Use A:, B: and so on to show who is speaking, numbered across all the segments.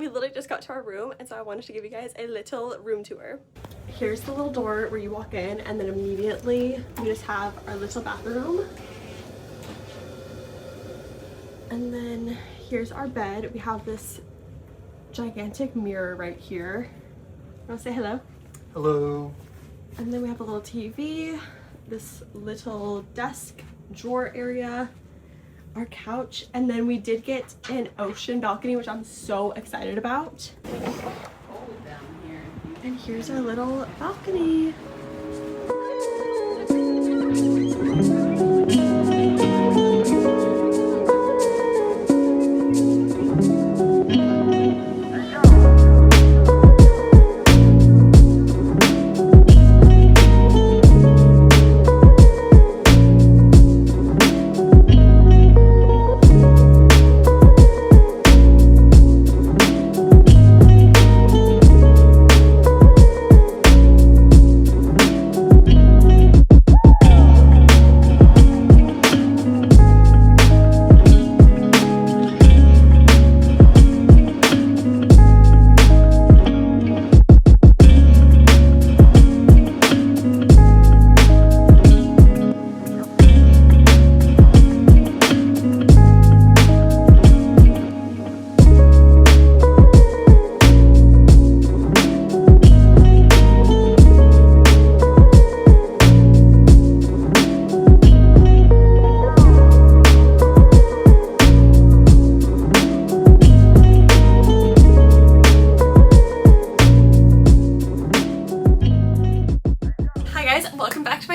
A: we literally just got to our room, and so I wanted to give you guys a little room tour. Here's the little door where you walk in, and then immediately we just have our little bathroom. And then here's our bed. We have this gigantic mirror right here. Want to say hello?
B: Hello.
A: And then we have a little TV, this little desk drawer area, our couch, and then we did get an ocean balcony, which I'm so excited about. And here's our little balcony.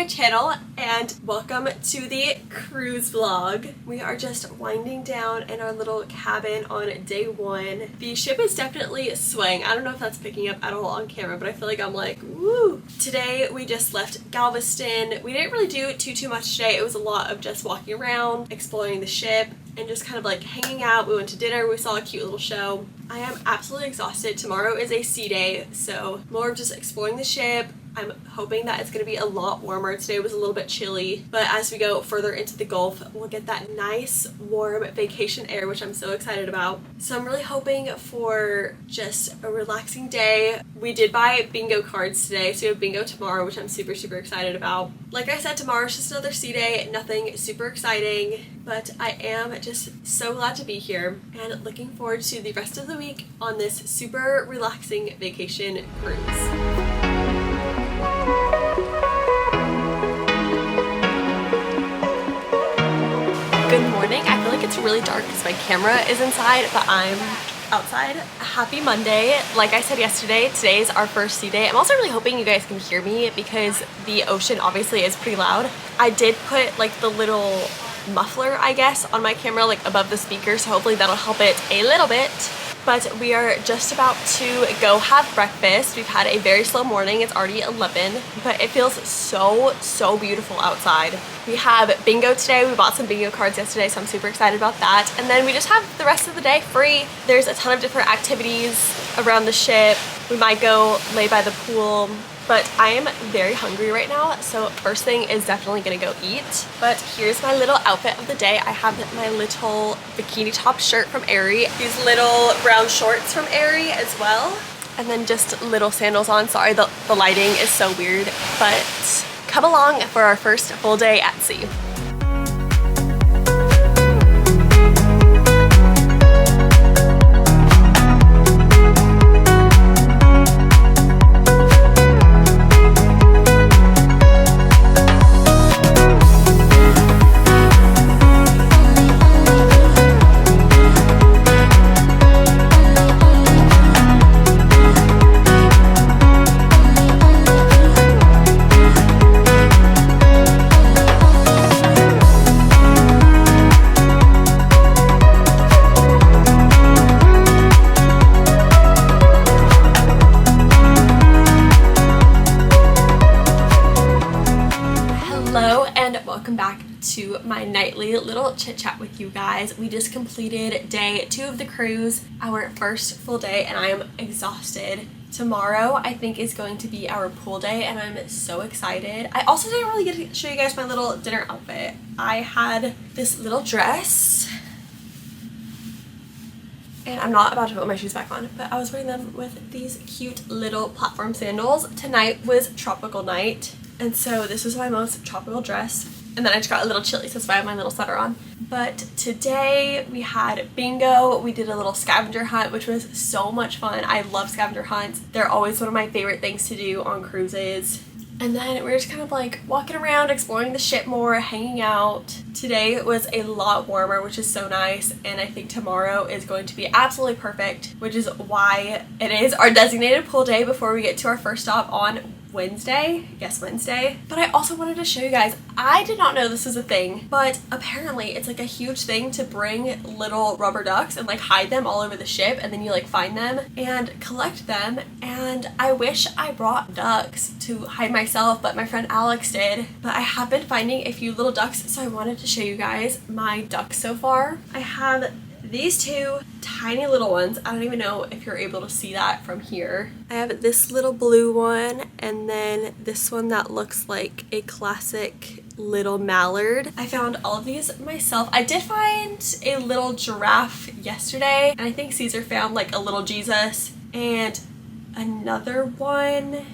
A: Channel and welcome to the cruise vlog. We are just winding down in our little cabin on day one. The ship is definitely swaying. I don't know if that's picking up at all on camera, but I feel like I'm like, woo! Today we just left Galveston. We didn't really do too much today. It was a lot of just walking around, exploring the ship, and just kind of like hanging out. We went to dinner, we saw a cute little show. I am absolutely exhausted. Tomorrow is a sea day, so more of just exploring the ship. I'm hoping that it's going to be a lot warmer. Today was a little bit chilly, but as we go further into the Gulf, we'll get that nice, warm vacation air, which I'm so excited about. So I'm really hoping for just a relaxing day. We did buy bingo cards today, so we have bingo tomorrow, which I'm super excited about. Like I said, tomorrow's just another sea day, nothing super exciting, but I am just so glad to be here and looking forward to the rest of the week on this super relaxing vacation cruise. Good morning. I feel like it's really dark because my camera is inside, but I'm outside. Happy Monday. Like I said yesterday, today is our first sea day. I'm also really hoping you guys can hear me because the ocean obviously is pretty loud. I did put like the little muffler, I guess, on my camera like above the speaker, so hopefully that'll help it a little bit. But we are just about to go have breakfast. We've had a very slow morning. It's already 11, but it feels so beautiful outside. We have bingo today. We bought some bingo cards yesterday, so I'm super excited about that. And then we just have the rest of the day free. There's a ton of different activities around the ship. We might go lay by the pool. But I am very hungry right now, so first thing is definitely gonna go eat. But here's my little outfit of the day. I have my little bikini top shirt from Aerie, these little brown shorts from Aerie as well, and then just little sandals on. Sorry, the lighting is so weird, but come along for our first full day at sea. To my nightly little chit chat with you guys. We just completed day 2 of the cruise, our first full day, and I am exhausted. Tomorrow I think is going to be our pool day and I'm so excited. I also didn't really get to show you guys my little dinner outfit. I had this little dress And I'm not about to put my shoes back on, but I was wearing them with these cute little platform sandals. Tonight was tropical night, and so this was my most tropical dress. And then I just got a little chilly, so that's why I have my little sweater on. But today we had bingo. We did a little scavenger hunt, which was so much fun. I love scavenger hunts. They're always one of my favorite things to do on cruises. And then we were just kind of like walking around, exploring the ship more, hanging out. Today was a lot warmer, which is so nice, and I think tomorrow is going to be absolutely perfect, which is why it is our designated pool day before we get to our first stop on Wednesday. Yes, Wednesday. But I also wanted to show you guys, I did not know this was a thing, but apparently it's like a huge thing to bring little rubber ducks and like hide them all over the ship, and then you like find them and collect them. And I wish I brought ducks to hide myself, but my friend Alex did. But I have been finding a few little ducks, so I wanted to show you guys my ducks so far. I have these two tiny little ones. I don't even know if you're able to see that from here. I have this little blue one, and then this one that looks like a classic little mallard. I found all of these myself. I did find a little giraffe yesterday, and I think Caesar found like a little Jesus and another one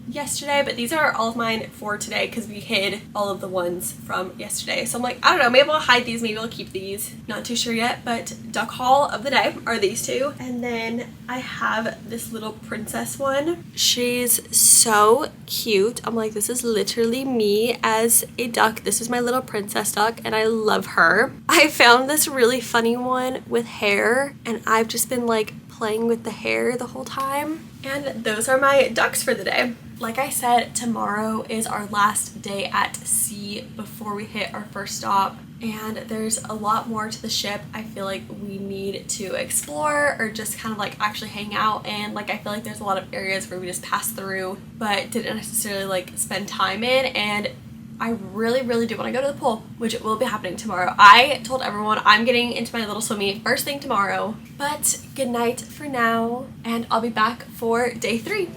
A: yesterday, but these are all of mine for today because we hid all of the ones from yesterday. So I'm like, I don't know, maybe I'll hide these, maybe I'll keep these. Not too sure yet, but duck haul of the day are these two. And then I have this little princess one. She's so cute. I'm like, this is literally me as a duck. This is my little princess duck, and I love her. I found this really funny one with hair, and I've just been like playing with the hair the whole time. And those are my ducks for the day. Like I said, tomorrow is our last day at sea before we hit our first stop, and there's a lot more to the ship I feel like we need to explore, or just kind of like actually hang out. And like I feel like there's a lot of areas where we just passed through but didn't necessarily like spend time in, and I really do want to go to the pool, which will be happening tomorrow. I told everyone I'm getting into my little swimmy first thing tomorrow. But good night for now, and I'll be back for day 3.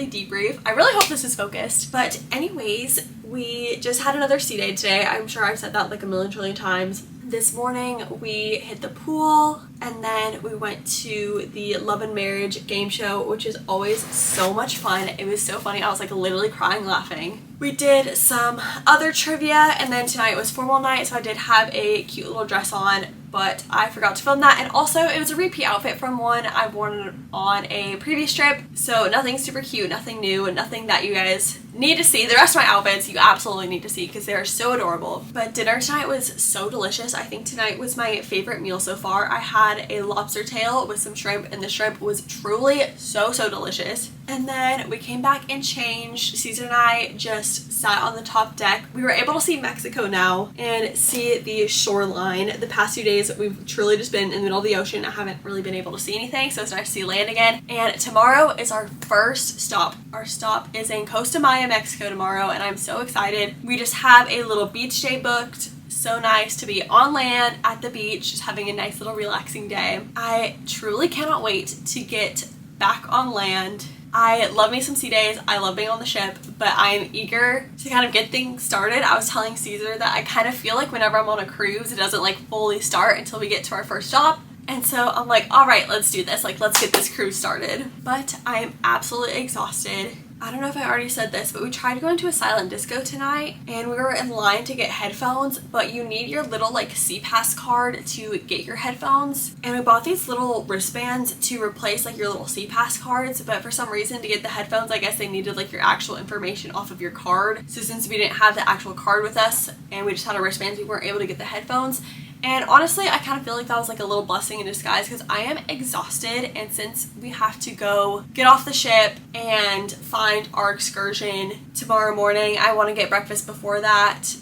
A: Debrief. I really hope this is focused. But anyways, we just had another sea day today. I'm sure I've said that like a million trillion times. This morning we hit the pool, and then we went to the Love and Marriage game show, which is always so much fun. It was so funny. I was like literally crying laughing. We did some other trivia, and then tonight was formal night, so I did have a cute little dress on, but I forgot to film that. And also it was a repeat outfit from one I've worn on a previous trip, so nothing super cute, nothing new, and nothing that you guys need to see. The rest of my outfits you absolutely need to see because they are so adorable. But dinner tonight was so delicious. I think tonight was my favorite meal so far. I had a lobster tail with some shrimp, and the shrimp was truly so delicious. And then we came back and changed. Caesar and I just sat on the top deck. We were able to see Mexico now and see the shoreline. The past few days we've truly just been in the middle of the ocean. I haven't really been able to see anything, so it's nice to see land again. And tomorrow is our first stop. Our stop is in Costa Maya, Mexico tomorrow, and I'm so excited. We just have a little beach day booked. So nice to be on land at the beach, just having a nice little relaxing day. I truly cannot wait to get back on land. I love me some sea days. I love being on the ship, but I'm eager to kind of get things started. I was telling Caesar that I kind of feel like whenever I'm on a cruise, it doesn't like fully start until we get to our first stop. And so I'm like, all right, let's do this. Like, let's get this cruise started. But I am absolutely exhausted. I don't know if I already said this, but we tried going to a silent disco tonight, and we were in line to get headphones, but you need your little like CPass card to get your headphones. And we bought these little wristbands to replace like your little CPass cards, but for some reason to get the headphones, I guess they needed like your actual information off of your card. So since we didn't have the actual card with us and we just had our wristbands, we weren't able to get the headphones. And honestly, I kind of feel like that was like a little blessing in disguise because I am exhausted, and since we have to go get off the ship and find our excursion tomorrow morning, I want to get breakfast before that.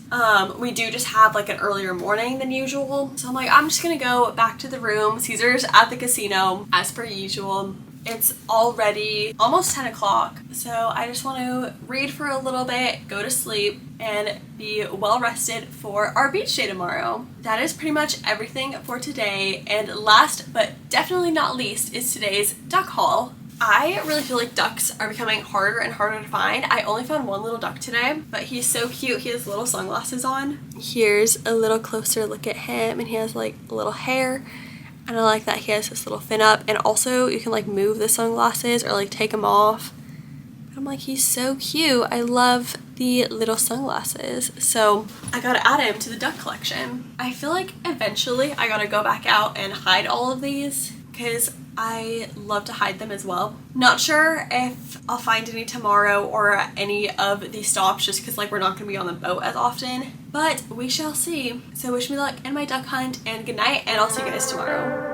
A: We do just have like an earlier morning than usual, so I'm like, I'm just gonna go back to the room. Caesar's at the casino as per usual. It's already almost 10 o'clock, so I just want to read for a little bit, go to sleep, and be well rested for our beach day tomorrow. That is pretty much everything for today, and last but definitely not least is today's duck haul. I really feel like ducks are becoming harder and harder to find. I only found one little duck today, but he's so cute. He has little sunglasses on. Here's a little closer look at him, and he has like little hair. And I like that he has this little fin up, and also you can like move the sunglasses or like take them off. But I'm like, he's so cute. I love the little sunglasses. So I gotta add him to the duck collection. I feel like eventually I gotta go back out and hide all of these because I love to hide them as well. Not sure if I'll find any tomorrow or any of these stops just because like we're not gonna be on the boat as often, but we shall see. So wish me luck in my duck hunt, and good night, and I'll see you guys tomorrow.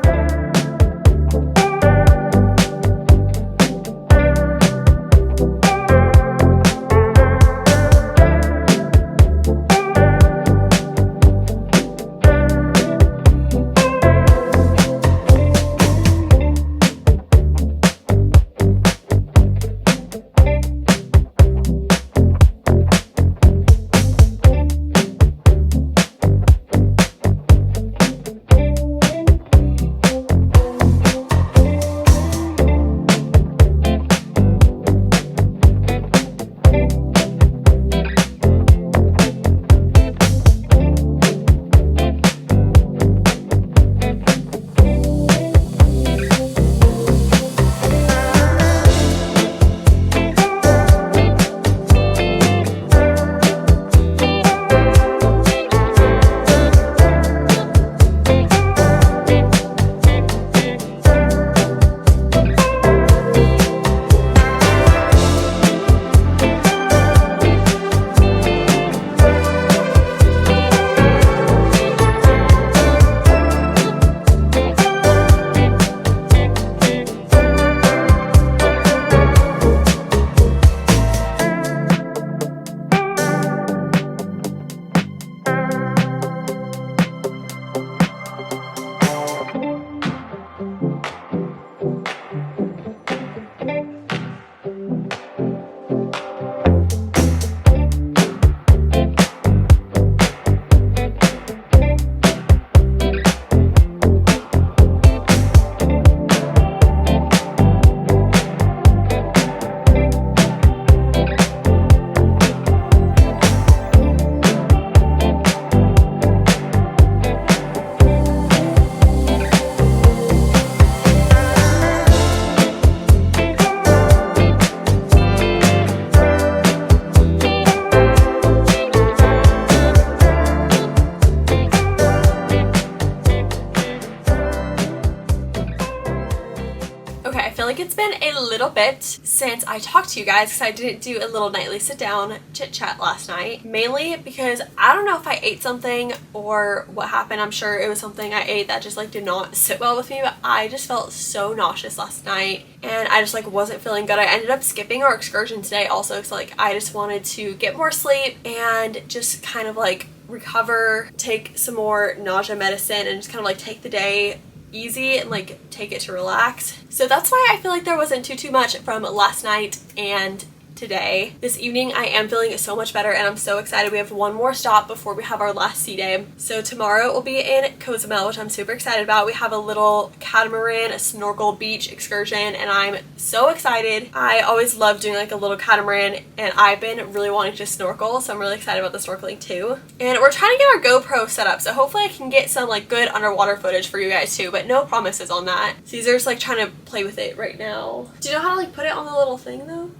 A: like it's been a little bit since I talked to you guys because I didn't do a little nightly sit down chit chat last night, mainly because I don't know if I ate something or what happened. I'm sure it was something I ate that just like did not sit well with me, but I just felt so nauseous last night and I just like wasn't feeling good. I ended up skipping our excursion today also because like I just wanted to get more sleep and just kind of like recover, take some more nausea medicine, and just kind of like take the day easy and like take it to relax. So that's why I feel like there wasn't too much from last night and today. This evening I am feeling so much better and I'm so excited. We have one more stop before we have our last sea day. So tomorrow we'll be in Cozumel, which I'm super excited about. We have a little catamaran, a snorkel beach excursion, and I'm so excited. I always love doing like a little catamaran and I've been really wanting to snorkel, so I'm really excited about the snorkeling too. And we're trying to get our GoPro set up, so hopefully I can get some like good underwater footage for you guys too, but no promises on that. Caesar's like trying to play with it right now. Do you know how to like put it on the little thing though?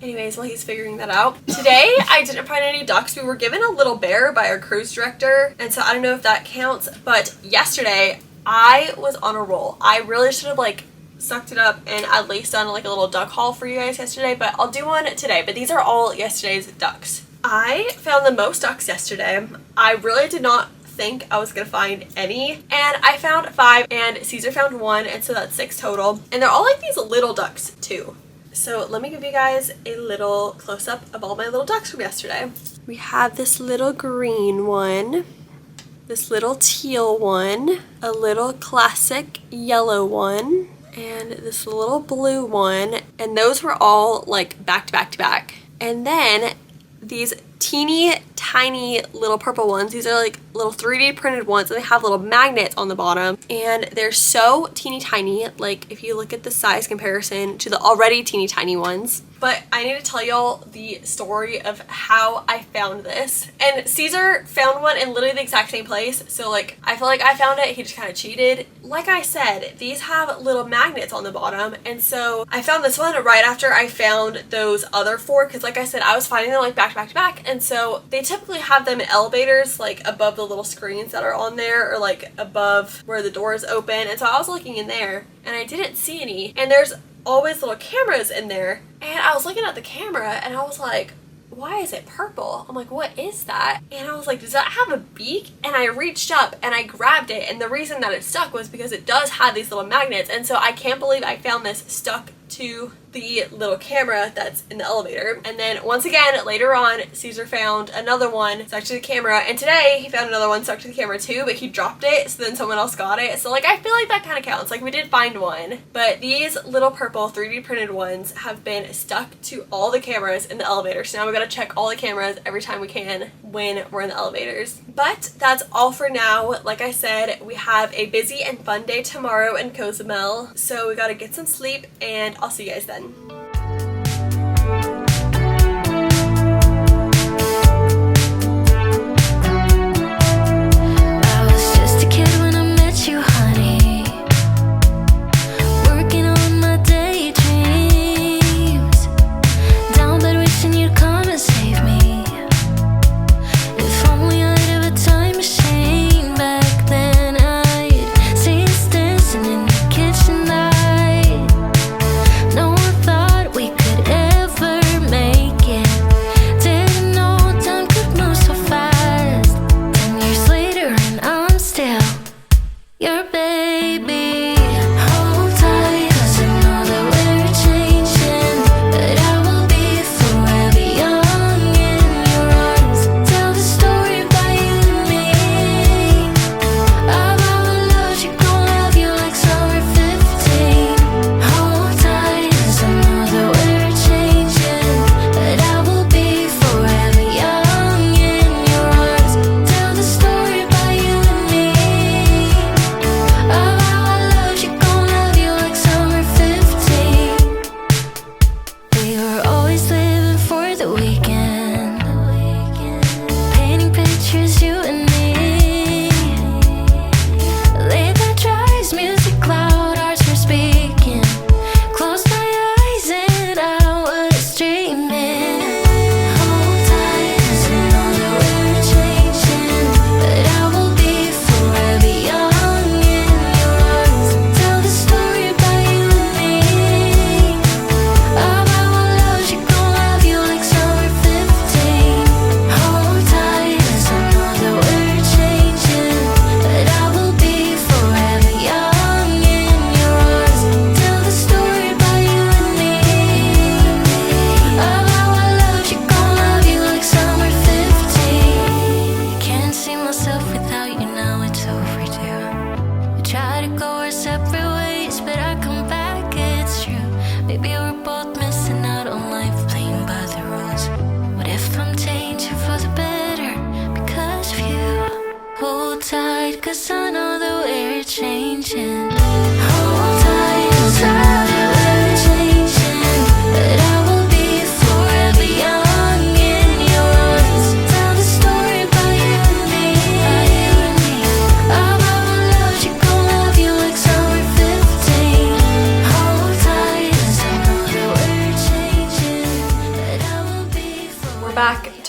A: Anyways, while he's figuring that out. Today, I didn't find any ducks. We were given a little bear by our cruise director, and so I don't know if that counts, but yesterday, I was on a roll. I really should have, like, sucked it up and at least done, like, a little duck haul for you guys yesterday, but I'll do one today. But these are all yesterday's ducks. I found the most ducks yesterday. I really did not think I was gonna find any, and I found 5 and Caesar found 1, and so that's 6 total. And they're all like these little ducks too. So let me give you guys a little close-up of all my little ducks from yesterday. We have this little green one, this little teal one, a little classic yellow one, and this little blue one, and those were all like back to back to back. And then these teeny tiny little purple ones. These are like little 3D printed ones, and they have little magnets on the bottom, and they're so teeny tiny, like if you look at the size comparison to the already teeny tiny ones. But I need to tell y'all the story of how I found this. And Caesar found one in literally the exact same place, so like I feel like I found it, he just kind of cheated. Like I said, these have little magnets on the bottom, and so I found this one right after I found those other 4, because like I said, I was finding them like back to back to back, and so they typically have them in elevators, like above the little screens that are on there, or like above where the doors open. And so I was looking in there and I didn't see any, and there's always little cameras in there, and I was looking at the camera and I was like, why is it purple? I'm like, what is that? And I was like, does that have a beak? And I reached up and I grabbed it, and the reason that it stuck was because it does have these little magnets. And so I can't believe I found this stuck to the little camera that's in the elevator. And then once again later on, Caesar found another one stuck to the camera, and today he found another one stuck to the camera too, but he dropped it, so then someone else got it. So like I feel like that kind of counts, like we did find one. But these little purple 3D printed ones have been stuck to all the cameras in the elevator, so now we gotta check all the cameras every time we can when we're in the elevators. But that's all for now. Like I said, we have a busy and fun day tomorrow in Cozumel, so we gotta get some sleep, and I'll see you guys then.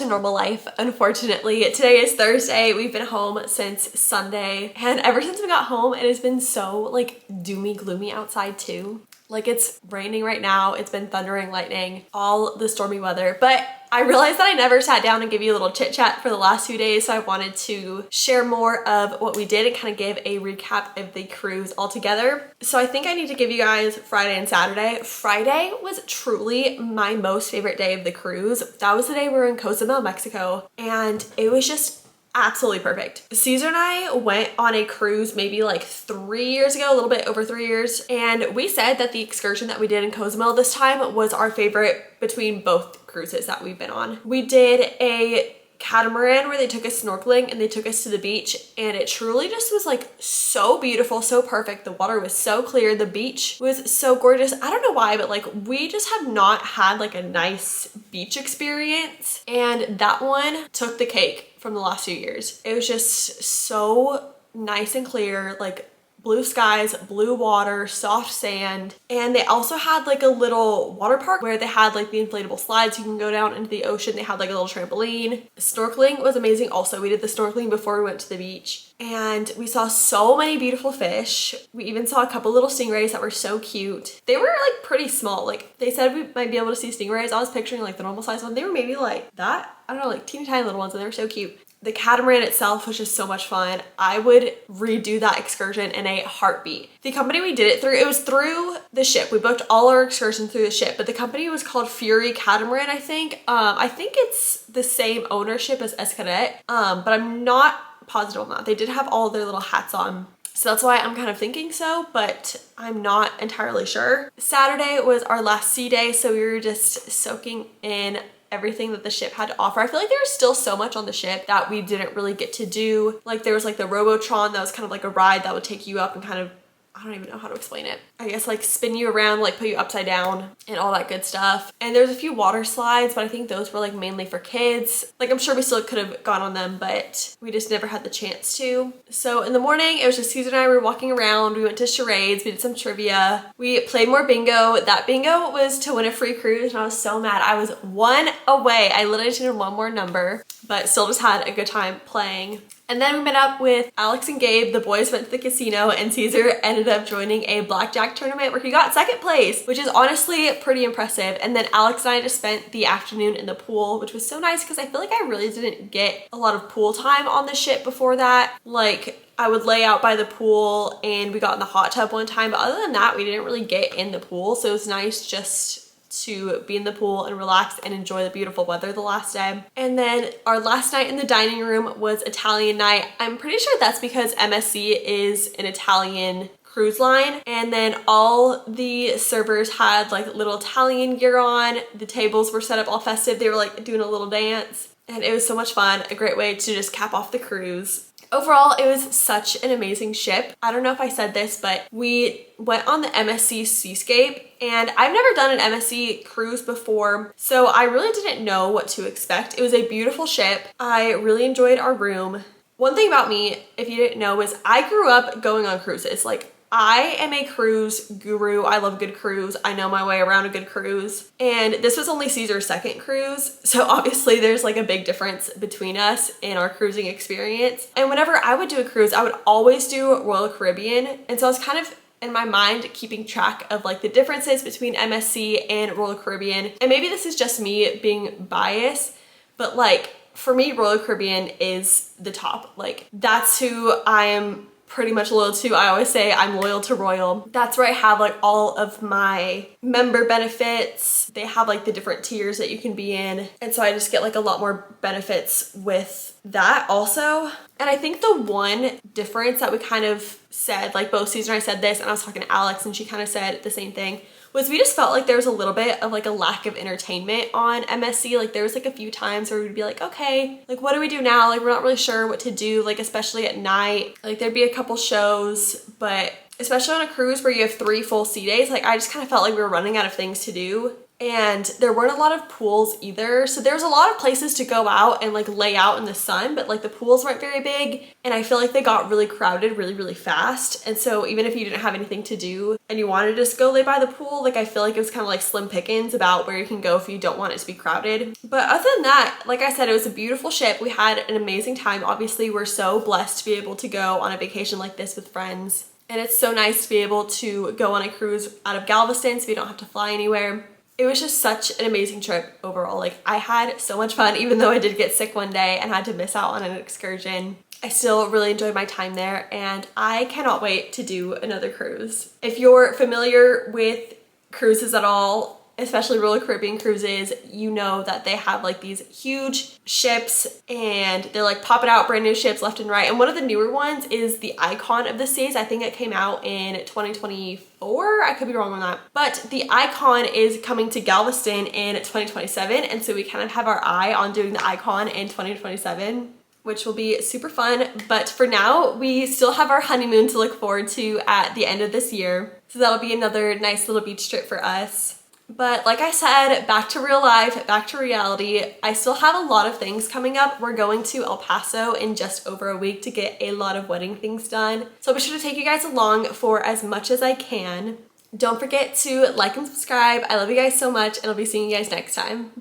A: Normal life. Unfortunately, today is Thursday. We've been home since Sunday, and ever since we got home, it has been so like doomy gloomy outside too. Like it's raining right now. It's been thundering, lightning, all the stormy weather. But I realized that I never sat down and gave you a little chit chat for the last few days. So I wanted to share more of what we did and kind of give a recap of the cruise altogether. So I think I need to give you guys Friday and Saturday. Friday was truly my most favorite day of the cruise. That was the day we were in Cozumel, Mexico. And it was just absolutely perfect. Caesar and I went on a cruise maybe like 3 years ago, a little bit over 3 years. And we said that the excursion that we did in Cozumel this time was our favorite between both cruises that we've been on. We did a catamaran where they took us snorkeling and they took us to the beach, and it truly just was like so beautiful, so perfect. The water was so clear, the beach was so gorgeous. I don't know why, but like we just have not had like a nice beach experience, and that one took the cake from the last few years. It was just so nice and clear, like blue skies, blue water, soft sand. And they also had like a little water park where they had like the inflatable slides you can go down into the ocean. They had like a little trampoline. Snorkeling was amazing also. We did the snorkeling before we went to the beach, and we saw so many beautiful fish. We even saw a couple little stingrays that were so cute. They were like pretty small. Like they said we might be able to see stingrays. I was picturing like the normal size one. They were maybe like that. I don't know, like teeny tiny little ones, and they were so cute. The catamaran itself was just so much fun. I would redo that excursion in a heartbeat. The company we did it through, it was through the ship. We booked all our excursions through the ship, but the company was called Fury Catamaran, I think. I think it's the same ownership as Escadet, but I'm not positive on that. They did have all their little hats on, so that's why I'm kind of thinking so, but I'm not entirely sure. Saturday was our last sea day, so we were just soaking in everything that the ship had to offer. I feel like there was still so much on the ship that we didn't really get to do. Like there was like the Robotron that was kind of like a ride that would take you up and kind of, I don't even know how to explain it. I guess like spin you around, like put you upside down and all that good stuff. And there's a few water slides, but I think those were like mainly for kids. Like I'm sure we still could have gone on them, but we just never had the chance to. So in the morning, it was just Caesar and I were walking around. We went to charades, we did some trivia. We played more bingo. That bingo was to win a free cruise, and I was so mad. I was one away. I literally just needed one more number, but still just had a good time playing. And then we met up with Alex and Gabe. The boys went to the casino, and Caesar ended up joining a blackjack tournament where he got second place, which is honestly pretty impressive. And then Alex and I just spent the afternoon in the pool, which was so nice because I feel like I really didn't get a lot of pool time on the ship before that. Like I would lay out by the pool and we got in the hot tub one time, but other than that, we didn't really get in the pool. So it was nice just to be in the pool and relax and enjoy the beautiful weather the last day. And then our last night in the dining room was Italian night. I'm pretty sure that's because MSC is an Italian cruise line, and then all the servers had like little Italian gear on. The tables were set up all festive. They were like doing a little dance, and it was so much fun. A great way to just cap off the cruise. Overall, it was such an amazing ship. I don't know if I said this, but we went on the MSC Seascape, and I've never done an MSC cruise before, so I really didn't know what to expect. It was a beautiful ship. I really enjoyed our room. One thing about me, if you didn't know, is I grew up going on cruises. Like I am a cruise guru. I love a good cruise. I know my way around a good cruise. And this was only Caesar's second cruise. So obviously there's like a big difference between us in our cruising experience. And whenever I would do a cruise, I would always do Royal Caribbean. And so I was kind of in my mind keeping track of like the differences between MSC and Royal Caribbean. And maybe this is just me being biased, but like for me, Royal Caribbean is the top. Like that's who I am pretty much loyal to. I always say I'm loyal to Royal. That's where I have like all of my member benefits. They have like the different tiers that you can be in. And so I just get like a lot more benefits with that also. And I think the one difference that we kind of said, like both Caesar and I said this, and I was talking to Alex and she kind of said the same thing, was we just felt like there was a little bit of like a lack of entertainment on MSC. Like there was like a few times where we'd be like, okay, like what do we do now? Like we're not really sure what to do, like especially at night. Like there'd be a couple shows, but especially on a cruise where you have 3 full sea days, like I just kind of felt like we were running out of things to do. And there weren't a lot of pools either. So there was a lot of places to go out and like lay out in the sun, but like the pools weren't very big. And I feel like they got really crowded really, really fast. And so even if you didn't have anything to do and you wanted to just go lay by the pool, like I feel like it was kind of like slim pickings about where you can go if you don't want it to be crowded. But other than that, like I said, it was a beautiful ship. We had an amazing time. Obviously, we're so blessed to be able to go on a vacation like this with friends. And it's so nice to be able to go on a cruise out of Galveston so we don't have to fly anywhere. It was just such an amazing trip overall. Like, I had so much fun, even though I did get sick one day and had to miss out on an excursion. I still really enjoyed my time there, and I cannot wait to do another cruise. If you're familiar with cruises at all, especially Royal Caribbean cruises, you know that they have like these huge ships and they're like popping out brand new ships left and right. And one of the newer ones is the Icon of the Seas. I think it came out in 2024. I could be wrong on that. But the Icon is coming to Galveston in 2027. And so we kind of have our eye on doing the Icon in 2027, which will be super fun. But for now, we still have our honeymoon to look forward to at the end of this year. So that'll be another nice little beach trip for us. But like I said, back to real life, back to reality. I still have a lot of things coming up. We're going to El Paso in just over a week to get a lot of wedding things done. So I'll be sure to take you guys along for as much as I can. Don't forget to like and subscribe. I love you guys so much, and I'll be seeing you guys next time.